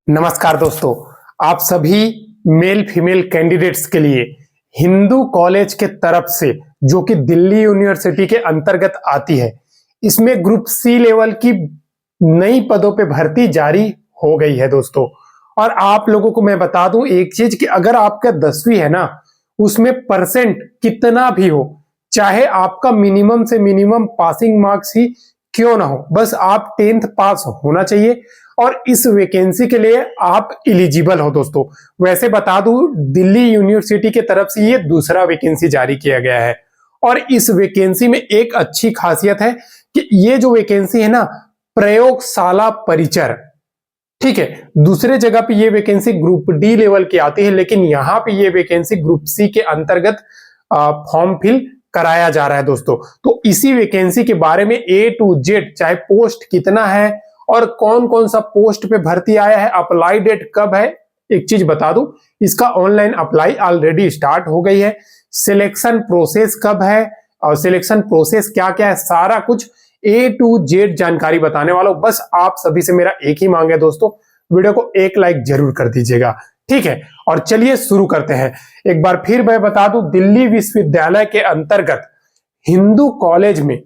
नमस्कार दोस्तों, आप सभी मेल फीमेल कैंडिडेट्स के लिए हिंदू कॉलेज के तरफ से जो कि दिल्ली यूनिवर्सिटी के अंतर्गत आती है, इसमें ग्रुप सी लेवल की नई पदों पे भर्ती जारी हो गई है दोस्तों। और आप लोगों को मैं बता दूं एक चीज कि अगर आपका 10वीं है ना, उसमें परसेंट कितना भी हो, चाहे आपका मिनिमम से मिनिमम पासिंग मार्क्स ही क्यों ना हो, बस आप 10th पास होना चाहिए और इस वैकेंसी के लिए आप एलिजिबल हो दोस्तों। वैसे बता दूं, दिल्ली यूनिवर्सिटी के तरफ से ये दूसरा वैकेंसी जारी किया गया है और इस वैकेंसी में एक अच्छी खासियत है कि ये जो वैकेंसी है ना, प्रयोगशाला परिचर, ठीक है। दूसरे जगह पे ये वैकेंसी ग्रुप डी लेवल की आती है, लेकिन यहां पे ये वैकेंसी ग्रुप सी के अंतर्गत फॉर्म फिल कराया जा रहा है दोस्तों। तो इसी वैकेंसी के बारे में A to Z, चाहे पोस्ट कितना है और कौन कौन सा पोस्ट पे भर्ती आया है, अप्लाई डेट कब है, एक चीज बता दूं, इसका ऑनलाइन अप्लाई ऑलरेडी स्टार्ट हो गई है। सिलेक्शन प्रोसेस कब है और सिलेक्शन प्रोसेस क्या क्या है, सारा कुछ A to Z जानकारी बताने वाला हूं। बस आप सभी से मेरा एक ही मांग है दोस्तों, वीडियो को एक लाइक जरूर कर दीजिएगा, ठीक है। और चलिए शुरू करते हैं। एक बार फिर मैं बता दूं, दिल्ली विश्वविद्यालय के अंतर्गत हिंदू कॉलेज में,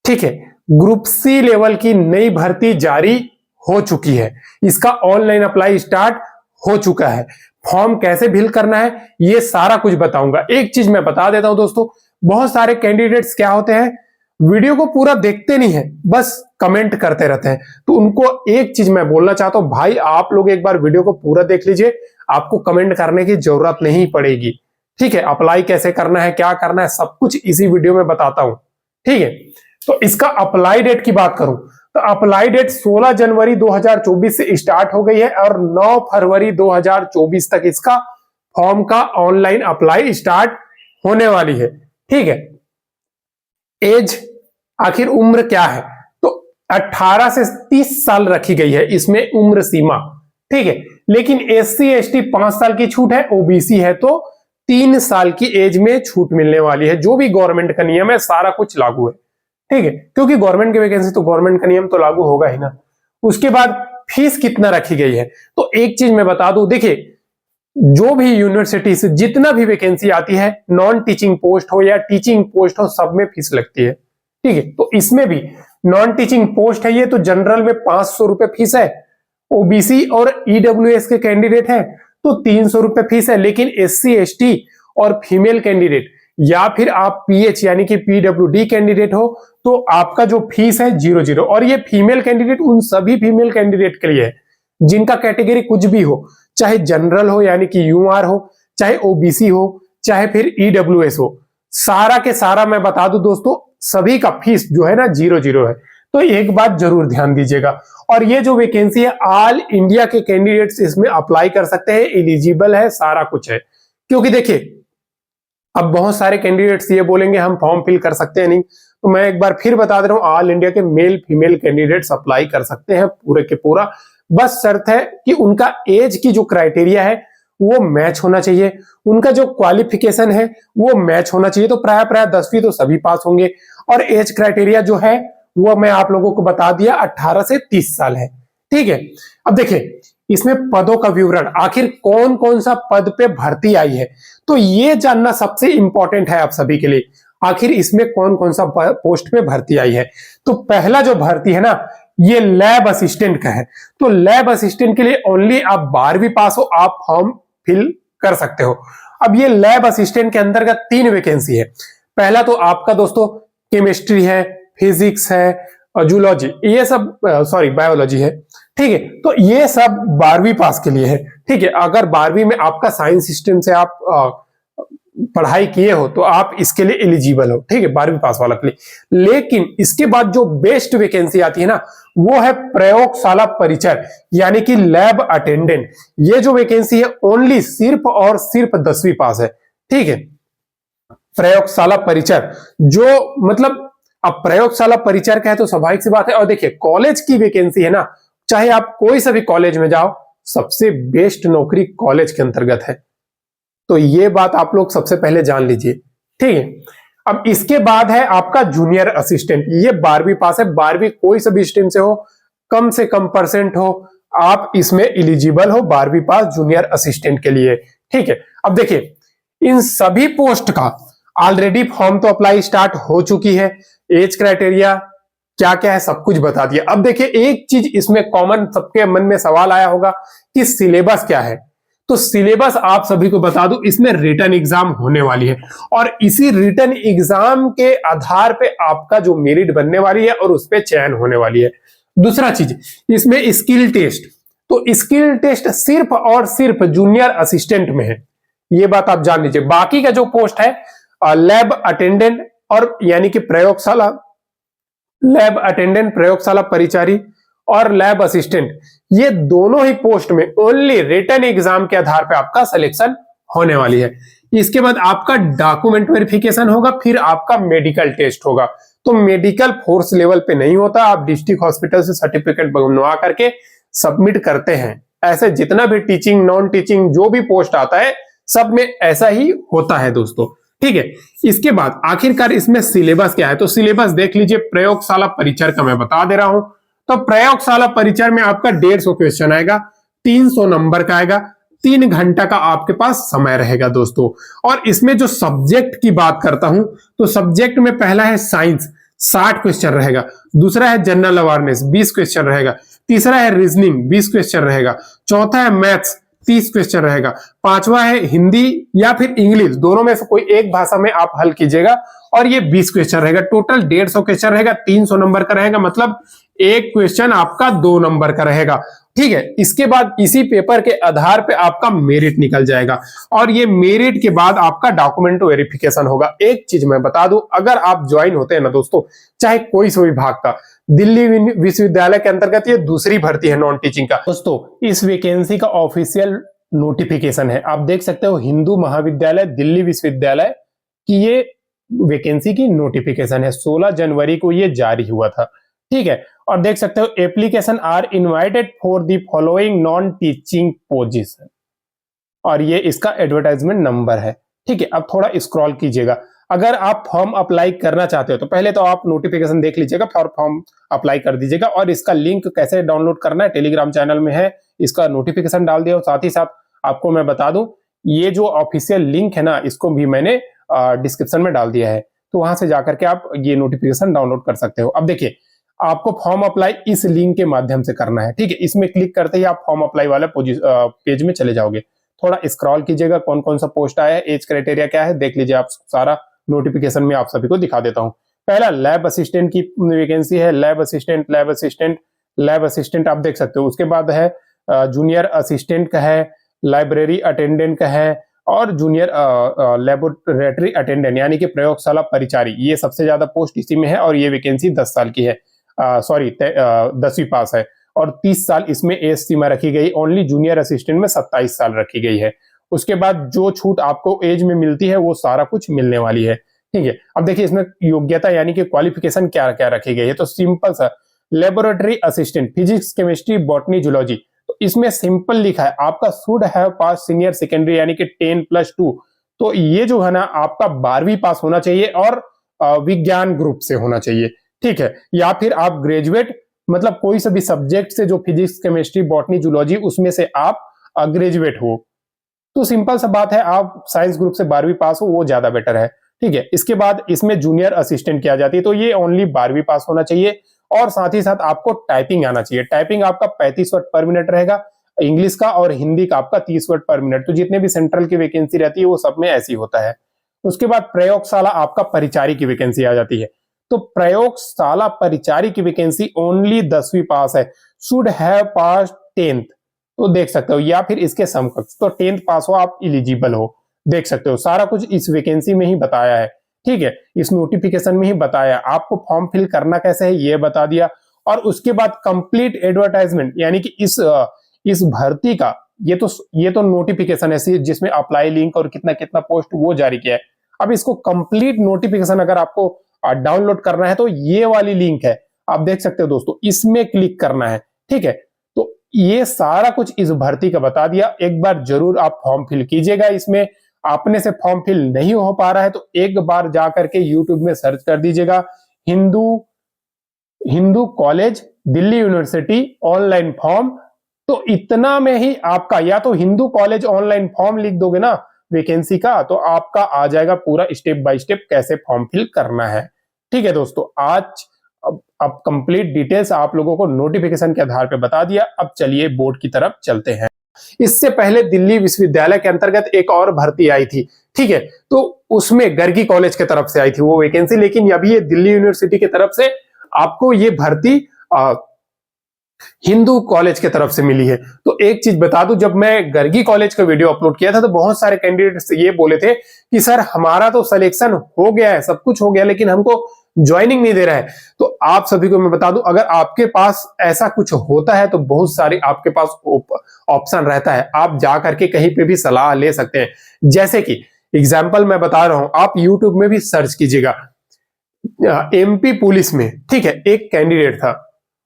ठीक है, ग्रुप सी लेवल की नई भर्ती जारी हो चुकी है। इसका ऑनलाइन अप्लाई स्टार्ट हो चुका है। फॉर्म कैसे फिल करना है ये सारा कुछ बताऊंगा। एक चीज मैं बता देता हूं दोस्तों, बहुत सारे कैंडिडेट्स क्या होते हैं, वीडियो को पूरा देखते नहीं है, बस कमेंट करते रहते हैं। तो उनको एक चीज मैं बोलना चाहता हूं, भाई आप लोग एक बार वीडियो को पूरा देख लीजिए, आपको कमेंट करने की जरूरत नहीं पड़ेगी, ठीक है। अप्लाई कैसे करना है, क्या करना है, सब कुछ इसी वीडियो में बताता हूं, ठीक है। तो इसका अप्लाई डेट की बात करूं तो अप्लाई डेट 16 जनवरी 2024 से स्टार्ट हो गई है और 9 फरवरी 2024 तक इसका फॉर्म का ऑनलाइन अप्लाई स्टार्ट होने वाली है, ठीक है। एज, आखिर उम्र क्या है, तो 18 से 30 साल रखी गई है इसमें उम्र सीमा, ठीक है। लेकिन SC ST 5 साल की छूट है, OBC है तो 3 साल की एज में छूट मिलने वाली है। जो भी गवर्नमेंट का नियम है सारा कुछ लागू है, ठीक है, क्योंकि गवर्नमेंट की वैकेंसी तो गवर्नमेंट का नियम तो लागू होगा ही ना। उसके बाद फीस कितना रखी गई है, तो एक चीज मैं बता दूं, देखिए जो भी यूनिवर्सिटी से जितना भी वैकेंसी आती है, नॉन टीचिंग पोस्ट हो या टीचिंग पोस्ट हो, सब में फीस लगती है, ठीक है। तो इसमें भी नॉन टीचिंग पोस्ट है ये, तो जनरल में 500 रुपए फीस है, OBC और EWS के कैंडिडेट है तो 300 रुपए फीस है। लेकिन SC ST और फीमेल कैंडिडेट या फिर आप PH यानी कि PWD कैंडिडेट हो तो आपका जो फीस है 00। और ये फीमेल कैंडिडेट उन सभी फीमेल कैंडिडेट के लिए है जिनका कैटेगरी कुछ भी हो, चाहे जनरल हो यानी कि UR हो, चाहे OBC हो, चाहे फिर EWS हो, सारा के सारा मैं बता दूं दोस्तों, सभी का फीस जो है ना 00 है। तो एक बात जरूर ध्यान दीजिएगा। और ये जो वैकेंसी है ऑल इंडिया के कैंडिडेट्स इसमें अप्लाई कर सकते हैं, एलिजिबल है, सारा कुछ है। क्योंकि देखिए अब बहुत सारे कैंडिडेट्स ये बोलेंगे हम फॉर्म फिल कर सकते हैं नहीं, तो मैं एक बार फिर बता दे रहा हूं, ऑल इंडिया के मेल फीमेल कैंडिडेट्स अप्लाई कर सकते हैं पूरे के पूरा। बस शर्त है कि उनका एज की जो क्राइटेरिया है वो मैच होना चाहिए, उनका जो क्वालिफिकेशन है वो मैच होना चाहिए। तो प्राय 10वीं तो सभी पास होंगे और एज क्राइटेरिया जो है वो मैं आप लोगों को बता दिया, 18 से 30 साल है, ठीक है। अब देखिए इसमें पदों का विवरण, आखिर कौन कौन सा पद पे भर्ती आई है, तो ये जानना सबसे इंपॉर्टेंट है आप सभी के लिए, आखिर इसमें कौन कौन सा पोस्ट पे भर्ती आई है। तो पहला जो भर्ती है ना, ये लैब असिस्टेंट का है। तो लैब असिस्टेंट के लिए ओनली आप 12वीं पास हो, आप फॉर्म फिल कर सकते हो। अब ये लैब असिस्टेंट के अंतर्गत 3 वैकेंसी है। पहला तो आपका दोस्तों केमिस्ट्री है, फिजिक्स है और जूलॉजी, ये सब बायोलॉजी है, ठीक है। तो ये सब 12वीं पास के लिए है, ठीक है। अगर 12वीं में आपका साइंस सिस्टम से आप पढ़ाई किए हो तो आप इसके लिए एलिजिबल हो, ठीक है, 12वीं पास वाला के लिए। लेकिन इसके बाद जो बेस्ट वैकेंसी आती है ना, वो है प्रयोगशाला परिचर यानी कि लैब अटेंडेंट। ये जो वैकेंसी है ओनली सिर्फ और सिर्फ 10वीं पास है, ठीक है। प्रयोगशाला परिचर जो मतलब, अब प्रयोगशाला परिचर का है तो स्वाभाविक सी बात है। और देखिए कॉलेज की वैकेंसी है ना, चाहे आप कोई सा भी कॉलेज में जाओ, सबसे बेस्ट नौकरी कॉलेज के अंतर्गत है। तो ये बात आप लोग सबसे पहले जान लीजिए, ठीक है। अब इसके बाद है आपका जूनियर असिस्टेंट, ये 12वीं पास है, 12वीं कोई सा भी स्ट्रीम से हो, कम से कम परसेंट हो, आप इसमें एलिजिबल हो 12वीं पास जूनियर असिस्टेंट के लिए। ठीक है, अब देखिए इन सभी पोस्ट का ऑलरेडी फॉर्म तो अप्लाई स्टार्ट हो चुकी है, एज क्राइटेरिया क्या क्या है सब कुछ बता दिया। अब देखिए एक चीज इसमें कॉमन सबके मन में सवाल आया होगा कि सिलेबस क्या है। तो सिलेबस आप सभी को बता दूं, इसमें रिटन एग्जाम होने वाली है और इसी रिटन एग्जाम के आधार पे आपका जो मेरिट बनने वाली है और उस पर चयन होने वाली है। दूसरा चीज इसमें स्किल टेस्ट, तो स्किल टेस्ट सिर्फ और सिर्फ जूनियर असिस्टेंट में है, ये बात आप जान लीजिए। बाकी का जो पोस्ट है लैब अटेंडेंट और यानी कि प्रयोगशाला लैब अटेंडेंट, प्रयोगशाला परिचारी और लैब असिस्टेंट, ये दोनों ही पोस्ट में ओनली रिटन एग्जाम के आधार पे आपका सिलेक्शन होने वाली है। इसके बाद आपका डॉक्यूमेंट वेरिफिकेशन होगा, फिर आपका मेडिकल टेस्ट होगा। तो मेडिकल फोर्स लेवल पे नहीं होता, आप डिस्ट्रिक्ट हॉस्पिटल से सर्टिफिकेट बनवा करके सबमिट करते हैं। ऐसे जितना भी टीचिंग नॉन टीचिंग जो भी पोस्ट आता है सब में ऐसा ही होता है दोस्तों। ठीक है, इसके बाद आखिरकार इसमें सिलेबस क्या है, तो सिलेबस देख लीजिए। प्रयोगशाला परिचर का मैं बता दे रहा हूं, तो प्रयोगशाला परिचर में आपका 150 क्वेश्चन आएगा, 300 नंबर का आएगा, 3 घंटा का आपके पास समय रहेगा दोस्तों। और इसमें जो सब्जेक्ट की बात करता हूं, तो सब्जेक्ट में पहला है साइंस, 60 क्वेश्चन रहेगा। दूसरा है जनरल अवेयरनेस, 20 क्वेश्चन रहेगा। तीसरा है रीजनिंग, 20 क्वेश्चन रहेगा। चौथा है मैथ्स, 30 क्वेश्चन रहेगा। पांचवा है हिंदी या फिर इंग्लिश, दोनों में से कोई एक भाषा में आप हल कीजिएगा और ये 20 क्वेश्चन रहेगा। टोटल 150 क्वेश्चन रहेगा, 300 नंबर का रहेगा, मतलब एक क्वेश्चन आपका 2 नंबर का रहेगा। ठीक है, इसके बाद इसी पेपर के आधार पे आपका मेरिट निकल जाएगा और ये मेरिट के बाद आपका डॉक्यूमेंट वेरिफिकेशन होगा। एक चीज मैं बता दूं, अगर आप ज्वाइन होते हैं ना दोस्तों, चाहे कोई से विभाग का, दिल्ली विश्वविद्यालय के अंतर्गत ये दूसरी भर्ती है नॉन टीचिंग का दोस्तों। इस वैकेंसी का ऑफिशियल नोटिफिकेशन है, आप देख सकते हो, हिंदू महाविद्यालय दिल्ली विश्वविद्यालय की ये वैकेंसी की नोटिफिकेशन है। 16 जनवरी को ये जारी हुआ था। ठीक है, और देख सकते हो application are invited for the following non teaching position, और ये इसका एडवर्टाइजमेंट नंबर है। ठीक है, अब थोड़ा स्क्रॉल कीजिएगा। अगर आप फॉर्म अप्लाई करना चाहते हो तो पहले तो आप नोटिफिकेशन देख लीजिएगा, फिर फॉर्म अप्लाई कर दीजिएगा। और इसका लिंक कैसे डाउनलोड करना है, टेलीग्राम चैनल में है, इसका नोटिफिकेशन डाल दिया। साथ ही साथ आपको मैं बता दूं, ये जो ऑफिशियल लिंक है ना, इसको भी मैंने डिस्क्रिप्शन में डाल दिया है, तो वहां से जाकर के आप ये नोटिफिकेशन डाउनलोड कर सकते हो। अब देखिए आपको फॉर्म अप्लाई इस लिंक के माध्यम से करना है। ठीक है, इसमें क्लिक करते ही आप फॉर्म अप्लाई वाले पेज में चले जाओगे। थोड़ा स्क्रॉल कीजिएगा, कौन कौन सा पोस्ट आया है, एज क्राइटेरिया क्या है, देख लीजिए। आप सारा नोटिफिकेशन में आप सभी को दिखा देता हूं। पहला लैब असिस्टेंट की वैकेंसी है, lab assistant, lab assistant, lab assistant आप देख सकते हो। उसके बाद है जूनियर असिस्टेंट का है, लाइब्रेरी अटेंडेंट का है और जूनियर लेबोरेटरी अटेंडेंट यानी कि प्रयोगशाला परिचारी, ये सबसे ज्यादा पोस्ट इसी में है और ये वैकेंसी 10 साल की है, सॉरी 10वीं पास है और 30 साल इसमें एज सीमा रखी गई। ओनली जूनियर असिस्टेंट में 27 साल रखी गई है। उसके बाद जो छूट आपको एज में मिलती है वो सारा कुछ मिलने वाली है। ठीक है, अब देखिए इसमें योग्यता यानी कि क्वालिफिकेशन क्या क्या रखी गई है, तो सिंपल सा laboratory assistant, physics chemistry botany zoology, तो इसमें सिंपल लिखा है आपका should have pass senior secondary यानी कि 10+2, तो ये जो है ना आपका 12वीं पास होना चाहिए और विज्ञान ग्रुप से होना चाहिए। ठीक है, या फिर आप ग्रेजुएट, मतलब कोई सा भी सब्जेक्ट से जो फिजिक्स केमिस्ट्री बॉटनी जूलॉजी उसमें से आप ग्रेजुएट हो, तो सिंपल सा बात है, आप साइंस ग्रुप से 12वीं पास हो वो ज्यादा बेटर है। ठीक है, इसके बाद इसमें जूनियर असिस्टेंट किया जाती है, तो ये ओनली 12वीं पास होना चाहिए और साथ ही साथ आपको टाइपिंग आना चाहिए। टाइपिंग आपका 35 वर्ड पर मिनट रहेगा, इंग्लिश का और हिंदी का आपका 30 वर्ड पर मिनट। तो जितने भी सेंट्रल की वैकेंसी रहती है वो सब में ऐसी होता है। उसके बाद प्रयोगशाला आपका परिचारी की वैकेंसी आ जाती है, तो प्रयोगशाला परिचारी की वैकेंसी ओनली 10वीं पास है, शुड हैव पास 10th, तो देख सकते हो, या फिर इसके समकक्ष, तो 10th पास हो आप एलिजिबल हो। देख सकते हो सारा कुछ इस वैकेंसी में ही बताया है। ठीक है, इस नोटिफिकेशन में ही बताया, आपको फॉर्म फिल करना कैसे है ये बता दिया। और उसके बाद कंप्लीट एडवर्टाइजमेंट यानी कि इस भर्ती का ये तो नोटिफिकेशन है जिसमें अप्लाई लिंक और कितना कितना पोस्ट वो जारी किया है। अब इसको कंप्लीट नोटिफिकेशन अगर आपको डाउनलोड करना है तो ये वाली लिंक है, आप देख सकते हो दोस्तों, इसमें क्लिक करना है। ठीक है, तो ये सारा कुछ इस भर्ती का बता दिया। एक बार जरूर आप फॉर्म फिल कीजिएगा। इसमें अपने से फॉर्म फिल नहीं हो पा रहा है तो एक बार जाकर के यूट्यूब में सर्च कर दीजिएगा, Hindu college Delhi university online form तो इतना में ही आपका या तो हिंदू कॉलेज ऑनलाइन फॉर्म लिख दोगे ना वैकेंसी का, तो आपका आ जाएगा पूरा स्टेप बाय स्टेप कैसे फॉर्म फिल करना है। ठीक है दोस्तों, आज अब कंप्लीट डिटेल्स आप लोगों को नोटिफिकेशन के आधार पर बता दिया। अब चलिए बोर्ड की तरफ चलते हैं। इससे पहले दिल्ली विश्वविद्यालय के अंतर्गत एक और भर्ती आई थी, ठीक है, तो उसमें गर्गी कॉलेज की तरफ से आई थी वो वैकेंसी, लेकिन अभी ये दिल्ली यूनिवर्सिटी की तरफ से आपको ये भर्ती हिंदू कॉलेज की तरफ से मिली है। तो एक चीज बता दूं, जब मैं गर्गी कॉलेज का वीडियो अपलोड किया था तो बहुत सारे कैंडिडेट्स ये बोले थे कि सर हमारा तो सिलेक्शन हो गया है, सब कुछ हो गया, लेकिन हमको ज्वाइनिंग नहीं दे रहा है। तो आप सभी को मैं बता दूं, अगर आपके पास ऐसा कुछ होता है तो बहुत सारी आपके पास ऑप्शन रहता है, आप जा करके कहीं पे भी सलाह ले सकते हैं। जैसे कि एग्जाम्पल मैं बता रहा हूं, आप यूट्यूब में भी सर्च कीजिएगा, एमपी पुलिस में, ठीक है, एक कैंडिडेट था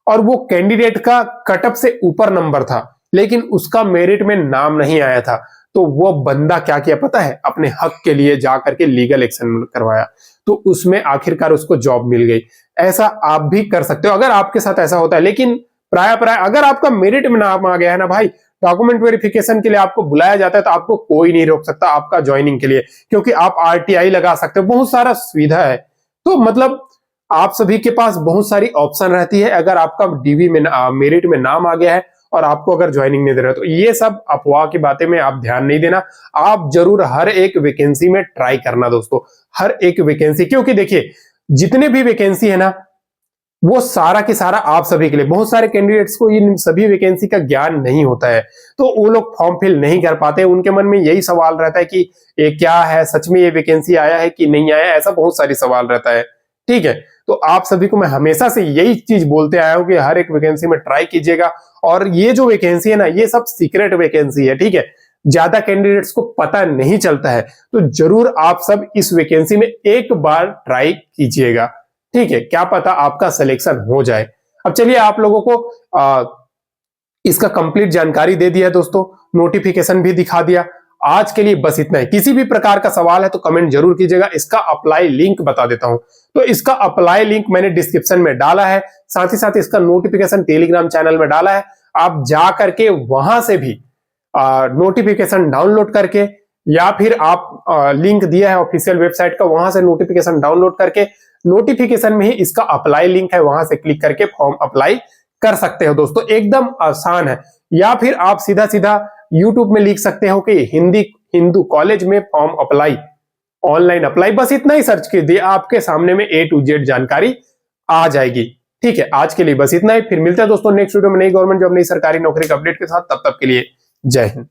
और वो कैंडिडेट का कटअप से ऊपर नंबर था, लेकिन उसका मेरिट में नाम नहीं आया था। तो वो बंदा क्या किया पता है, अपने हक के लिए जाकर के लीगल एक्शन करवाया, तो उसमें आखिरकार उसको जॉब मिल गई। ऐसा आप भी कर सकते हो अगर आपके साथ ऐसा होता है। लेकिन प्राय अगर आपका मेरिट में नाम आ गया है ना भाई, डॉक्यूमेंट वेरिफिकेशन के लिए आपको बुलाया जाता है, तो आपको कोई नहीं रोक सकता आपका ज्वाइनिंग के लिए, क्योंकि आप आरटीआई लगा सकते हो, बहुत सारा सुविधा है। तो मतलब आप सभी के पास बहुत सारी ऑप्शन रहती है। अगर आपका डीवी में मेरिट में नाम आ गया है और आपको अगर ज्वाइनिंग नहीं दे रहा, तो ये सब अफवाह की बातें में आप ध्यान नहीं देना। आप जरूर हर एक वैकेंसी में ट्राई करना दोस्तों, हर एक वैकेंसी, क्योंकि देखिए जितने भी वैकेंसी है ना वो सारा के सारा आप सभी के लिए। बहुत सारे कैंडिडेट्स को इन सभी वैकेंसी का ज्ञान नहीं होता है, तो वो लोग फॉर्म फिल नहीं कर पाते। उनके मन में यही सवाल रहता है कि ये क्या है, सच में ये वैकेंसी आया है कि नहीं आया, ऐसा बहुत सारे सवाल रहता है। ठीक है, तो आप सभी को मैं हमेशा से यही चीज बोलते आया हूं कि हर एक वैकेंसी में ट्राई कीजिएगा। और ये जो वैकेंसी है ना, ये सब सीक्रेट वैकेंसी है, ठीक है, ज्यादा कैंडिडेट्स को पता नहीं चलता है। तो जरूर आप सब इस वैकेंसी में एक बार ट्राई कीजिएगा, ठीक है, क्या पता आपका सिलेक्शन हो जाए। अब चलिए आप लोगों को इसका कंप्लीट जानकारी दे दिया दोस्तों, नोटिफिकेशन भी दिखा दिया। आज के लिए बस इतना ही। किसी भी प्रकार का सवाल है तो कमेंट जरूर कीजिएगा। इसका अप्लाई लिंक बता देता हूं, तो इसका अप्लाई लिंक मैंने डिस्क्रिप्शन में डाला है, साथ ही साथ इसका नोटिफिकेशन टेलीग्राम चैनल में डाला है। आप जा करके वहां से भी नोटिफिकेशन डाउनलोड करके, या फिर आप लिंक दिया है ऑफिशियल वेबसाइट का, वहां से नोटिफिकेशन डाउनलोड करके, नोटिफिकेशन में ही इसका अप्लाई लिंक है, वहां से क्लिक करके फॉर्म अप्लाई कर सकते हो दोस्तों, एकदम आसान है। या फिर आप सीधा सीधा यूट्यूब में लिख सकते हो कि हिंदू कॉलेज में फॉर्म अप्लाई, ऑनलाइन अप्लाई, बस इतना ही सर्च कीजिए, आपके सामने में A to Z जानकारी आ जाएगी। ठीक है, आज के लिए बस इतना ही। फिर मिलते हैं दोस्तों नेक्स्ट वीडियो में नई गवर्नमेंट जॉब, नई सरकारी नौकरी के अपडेट के साथ। तब तक के लिए जय हिंद।